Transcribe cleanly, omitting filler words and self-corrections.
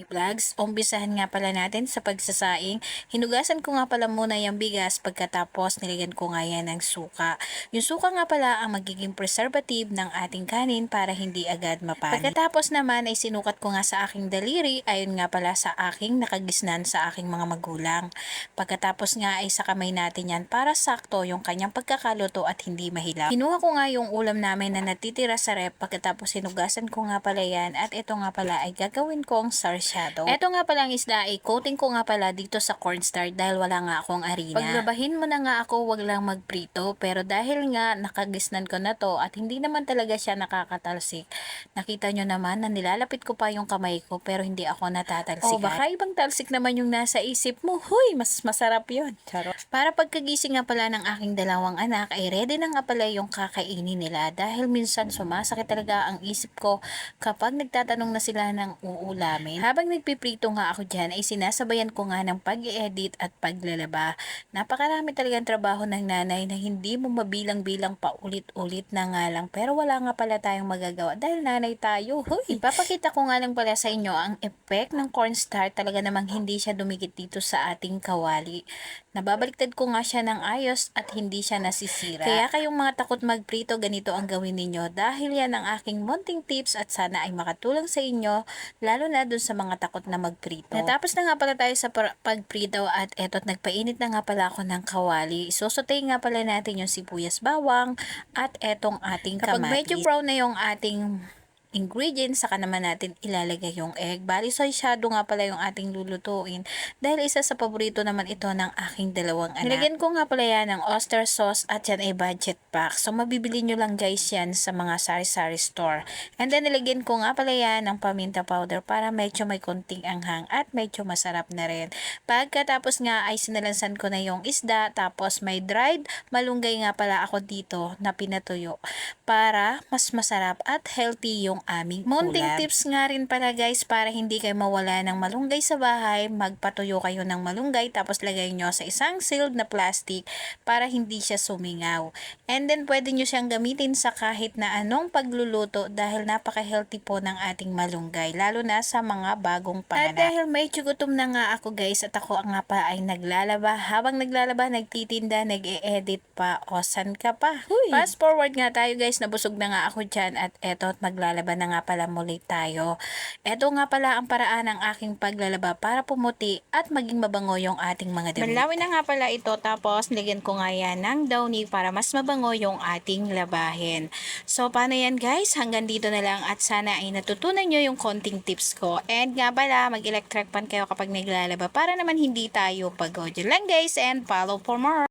Vlogs. Umpisahan nga pala natin sa pagsasaing. Hinugasan ko nga pala muna yung bigas pagkatapos nilagyan ko nga yan ng suka. Yung suka nga pala ang magiging preservative ng ating kanin para hindi agad mapanit. Pagkatapos naman ay sinukat ko nga sa aking daliri, ayon nga pala sa aking nakagisnan sa aking mga magulang. Pagkatapos nga ay sa kamay natin yan para sakto yung kanyang pagkakaluto at hindi mahilap. Kinuha ko nga yung ulam namin na natitira sa rep pagkatapos hinugasan ko nga pala yan at ito nga pala ay gagawin kong sarsyado. Ito nga pala ang isda ay coating ko nga pala dito sa cornstarch dahil wala nga akong harina. Paglabahin mo na nga ako, wag lang magprito, pero dahil nga nakagisnan ko na to at hindi naman talaga siya nakakatalsik. Nakita nyo naman na nilalapit ko pa yung kamay ko pero hindi ako natatalsikan. O baka ibang talsik naman yung nasa isip mo. Huy, mas masarap yun. Charot. Para pagkagising nga pala ng aking dalawang anak ay ready na nga pala yung kakainin nila dahil minsan sumasakit talaga ang isip ko kapag nagtatanong na sila ng uulamin. Habang nagpiprito nga ako dyan ay sinasabayan ko nga ng pag-i-edit at paglalaba. Napakarami talagang trabaho ng nanay na hindi mo mabilang-bilang paulit-ulit na nga lang pero wala nga pala tayong magagawa dahil nanay tayo. Huy! Ipapakita ko nga lang pala sa inyo ang effect ng cornstarch, talaga namang hindi siya dumikit dito sa ating kawali. Nababaliktad ko nga siya ng ayos at hindi siya nasisira. Kaya kayong mga takot magprito, ganito ang gawin ninyo dahil yan ang aking munting tips at sana ay makatulong sa inyo lalo na dun sa mga takot na magprito. Natapos na nga pala tayo sa pagprito at etot nagpainit na nga pala ako ng kawali. Isosotay nga pala natin yung sibuyas bawang at etong ating kamatis. Kapag medyo brown na yung ating ingredients, saka naman natin ilalagay yung egg. Bali, shadow nga pala yung ating lulutuin dahil isa sa paborito naman ito ng aking dalawang anak. Nilagyan ko nga pala yan ng oyster sauce at yan ay budget pack. So, mabibili nyo lang guys yan sa mga sari-sari store. And then, nilagyan ko nga pala yan ng paminta powder para medyo may konting anghang at medyo masarap na rin. Pagkatapos nga ay sinalansan ko na yung isda, tapos may dried malunggay nga pala ako dito na pinatuyo para mas masarap at healthy yung aming munting ulam. Tips nga rin pala guys, para hindi kayo mawala ng malunggay sa bahay, magpatuyo kayo ng malunggay tapos lagay nyo sa isang sealed na plastic para hindi siya sumingaw. And then pwede nyo siyang gamitin sa kahit na anong pagluluto dahil napaka-healthy po ng ating malunggay, lalo na sa mga bagong panganak. At dahil medyo gutom na nga ako guys at ako nga pa ay naglalaba, habang naglalaba, nagtitinda, nag-e-edit pa, o san ka pa? Huy! Fast forward nga tayo guys, nabusog na nga ako dyan at eto at maglalaba na nga pala muli tayo. Ito nga pala ang paraan ng aking paglalaba para pumuti at maging mabango yung ating mga damit. Manlawin na nga pala ito, tapos nilagyan ko nga yan ng downy para mas mabango yung ating labahin. So paano yan guys? Hanggang dito na lang at sana ay natutunan nyo yung konting tips ko. And nga pala, mag-electric pan kayo kapag naglalaba para naman hindi tayo pagod. Yun lang guys, and follow for more.